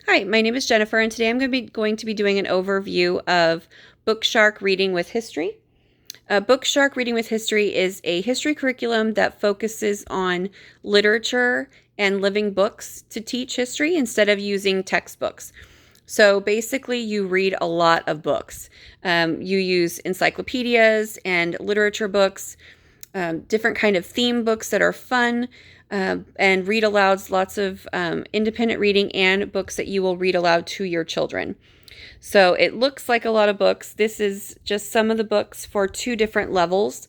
Hi, my name is Jennifer, and today I'm going to be doing an overview of BookShark Reading with History. BookShark Reading with History is a history curriculum that focuses on literature and living books to teach history instead of using textbooks. So basically, you read a lot of books. You use encyclopedias and literature books, different kind of theme books that are fun, and read alouds, lots of independent reading and books that you will read aloud to your children. So it looks like a lot of books. This is just some of the books for 2 different levels.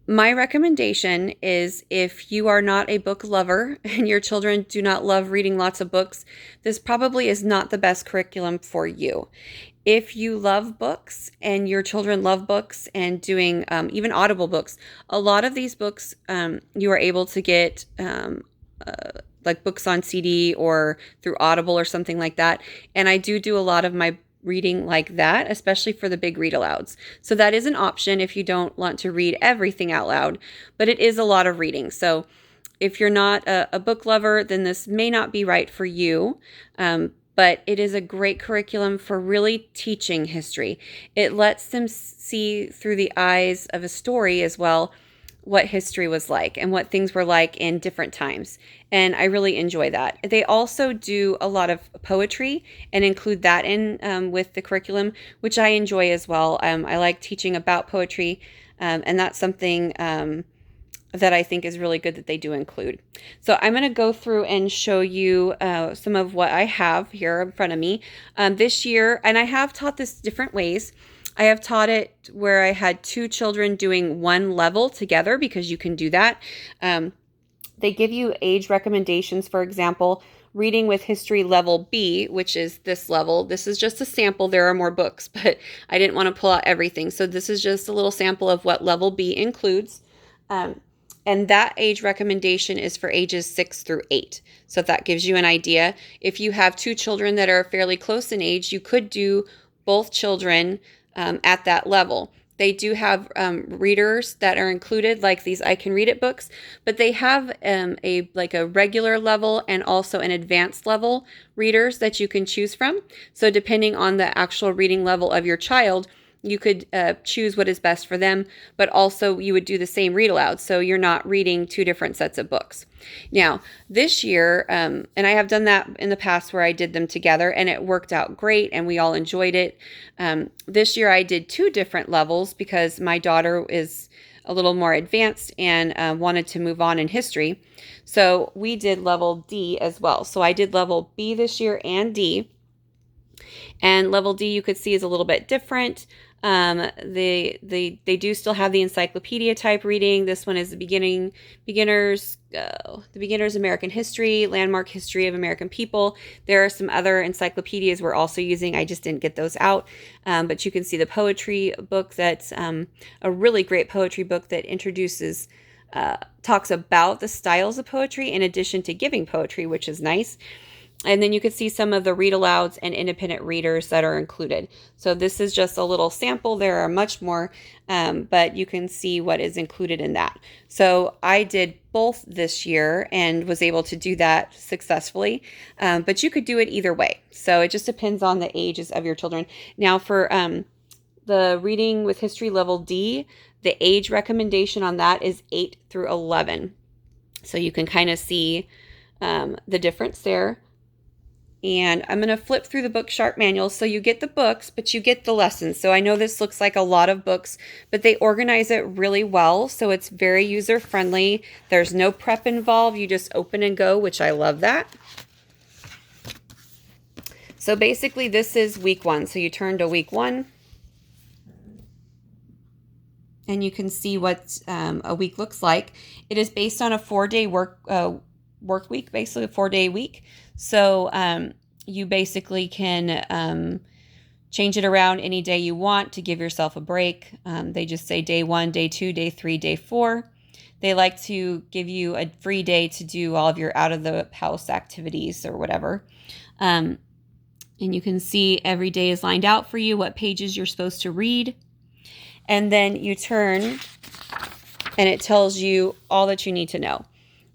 My recommendation is if you are not a book lover and your children do not love reading lots of books, this probably is not the best curriculum for you. If you love books and your children love books and doing even audible books, a lot of these books you are able to get like books on CD or through Audible or something like that. And I do a lot of my reading like that, especially for the big read alouds. So that is an option if you don't want to read everything out loud, but it is a lot of reading. So if you're not a book lover, then this may not be right for you. But it is a great curriculum for really teaching history. It lets them see through the eyes of a story as well what history was like and what things were like in different times. And I really enjoy that. They also do a lot of poetry and include that in with the curriculum, which I enjoy as well. I like teaching about poetry, and that's something that I think is really good that they do include. So I'm going to go through and show you some of what I have here in front of me this year. And I have taught this different ways. I have taught it where I had 2 children doing one level together, because you can do that. They give you age recommendations. For example, reading with history level B, which is this level. This is just a sample. There are more books, but I didn't want to pull out everything. So this is just a little sample of what level B includes. And that age recommendation is for ages 6 through 8. So if that gives you an idea, if you have 2 children that are fairly close in age, you could do both children at that level. They do have readers that are included, like these I Can Read It books, but they have a regular level and also an advanced level readers that you can choose from. So depending on the actual reading level of your child, you could choose what is best for them, but also you would do the same read aloud, so you're not reading 2 different sets of books. Now, this year, and I have done that in the past where I did them together, and it worked out great, and we all enjoyed it. This year I did 2 different levels because my daughter is a little more advanced and wanted to move on in history. So we did level D as well. So I did level B this year and D. And level D, you could see, is a little bit different. They do still have the encyclopedia type reading. This one is the beginners American history, landmark history of American people. There are some other encyclopedias we're also using. I just didn't get those out. But you can see the poetry book. That's a really great poetry book that introduces, talks about the styles of poetry in addition to giving poetry, which is nice. And then you can see some of the read alouds and independent readers that are included. So this is just a little sample. There are much more, but you can see what is included in that. So I did both this year and was able to do that successfully, but you could do it either way. So it just depends on the ages of your children. Now for the reading with history level D, the age recommendation on that is 8 through 11. So you can kind of see the difference there. And I'm going to flip through the BookShark manual. So you get the books, but you get the lessons. So I know this looks like a lot of books, but they organize it really well. So it's very user-friendly. There's no prep involved. You just open and go, which I love that. So basically this is week 1. So you turn to week 1. And you can see what a week looks like. It is based on a 4-day work week, basically a 4-day week. So you basically can change it around any day you want to give yourself a break. They just say day 1, day 2, day 3, day 4. They like to give you a free day to do all of your out of the house activities or whatever. And you can see every day is lined out for you, what pages you're supposed to read. And then you turn and it tells you all that you need to know.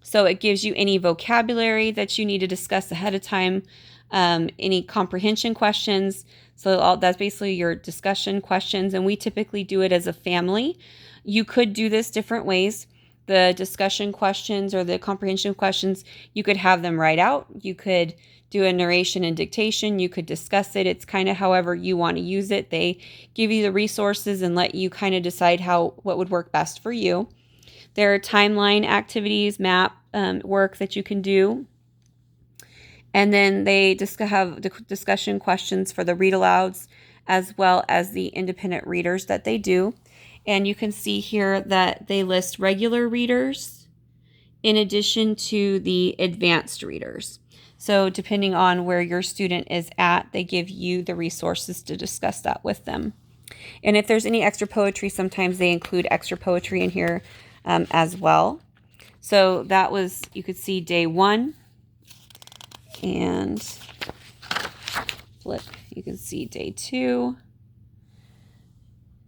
So it gives you any vocabulary that you need to discuss ahead of time, any comprehension questions. So that's basically your discussion questions, and we typically do it as a family. You could do this different ways. The discussion questions or the comprehension questions, you could have them write out. You could do a narration and dictation. You could discuss it. It's kind of however you want to use it. They give you the resources and let you kind of decide what would work best for you. There are timeline activities, map work that you can do. And then they have the discussion questions for the read alouds as well as the independent readers that they do. And you can see here that they list regular readers in addition to the advanced readers. So depending on where your student is at, they give you the resources to discuss that with them. And if there's any extra poetry, sometimes they include extra poetry in here as well. So that was, you could see day 1. And flip, you can see day 2,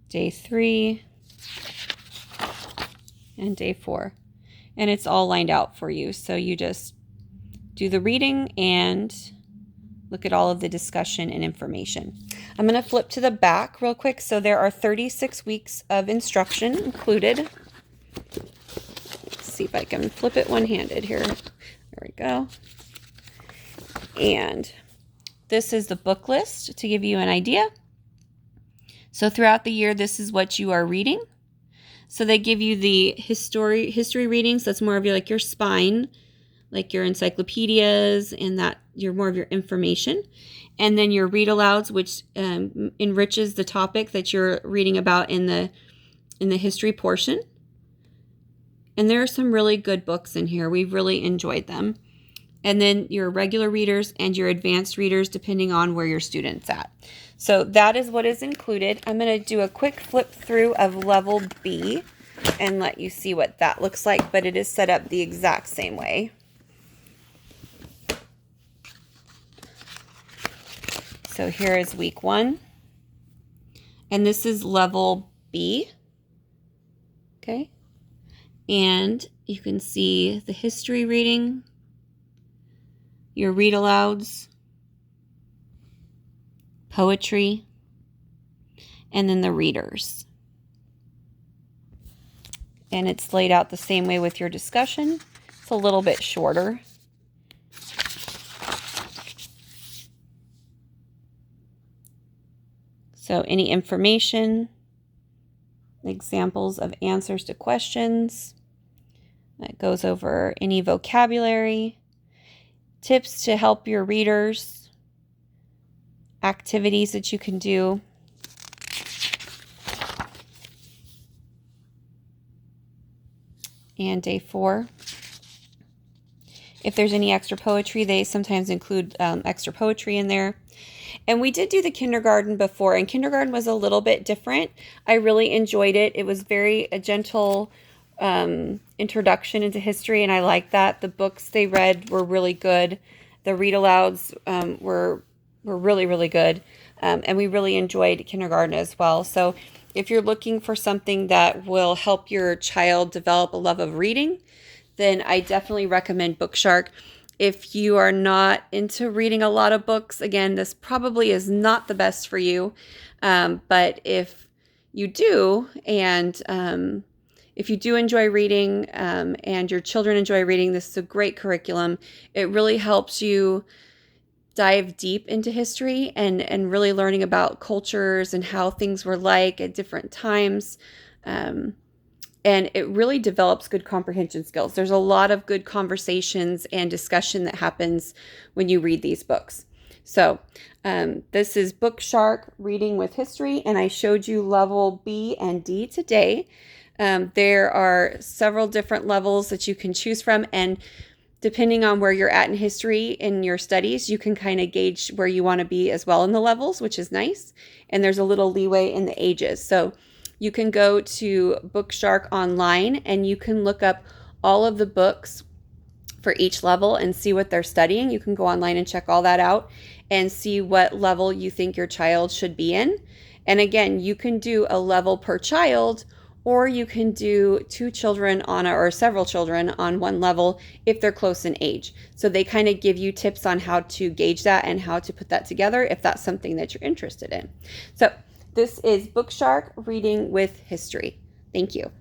day 3, and day 4. And it's all lined out for you. So you just do the reading and look at all of the discussion and information. I'm going to flip to the back real quick. So there are 36 weeks of instruction included. Let's see if I can flip it one-handed here. There we go. And this is the book list to give you an idea. So throughout the year, this is what you are reading. So they give you the history readings. That's more of your spine, like your encyclopedias, and that you're more of your information. And then your read alouds, which enriches the topic that you're reading about in the history portion. And there are some really good books in here. We've really enjoyed them. And then your regular readers and your advanced readers, depending on where your student's at. So that is what is included. I'm going to do a quick flip through of level B and let you see what that looks like, but it is set up the exact same way. So here is week 1, and this is level B. Okay. And you can see the history reading, your read alouds, poetry, and then the readers. And it's laid out the same way with your discussion. It's a little bit shorter. So any information, examples of answers to questions, that goes over any vocabulary, tips to help your readers, activities that you can do. And day 4. If there's any extra poetry, they sometimes include extra poetry in there. And we did do the kindergarten before, and kindergarten was a little bit different. I really enjoyed it. It was a gentle introduction into history, and I liked that. The books they read were really good. The read alouds were really, really good. And we really enjoyed kindergarten as well. So if you're looking for something that will help your child develop a love of reading, then I definitely recommend BookShark. If you are not into reading a lot of books, again, this probably is not the best for you. But if you do, and if you do enjoy reading and your children enjoy reading, this is a great curriculum. It really helps you dive deep into history and really learning about cultures and how things were like at different times. And it really develops good comprehension skills. There's a lot of good conversations and discussion that happens when you read these books. So this is BookShark Reading with History, and I showed you level B and D today. There are several different levels that you can choose from, and depending on where you're at in history in your studies, you can kind of gauge where you want to be as well in the levels, which is nice. And there's a little leeway in the ages. So you can go to BookShark online and you can look up all of the books for each level and see what they're studying. You can go online and check all that out and see what level you think your child should be in. And again, you can do a level per child, or you can do two children or several children on one level if they're close in age. So they kind of give you tips on how to gauge that and how to put that together if that's something that you're interested in. So this is BookShark Reading with History. Thank you.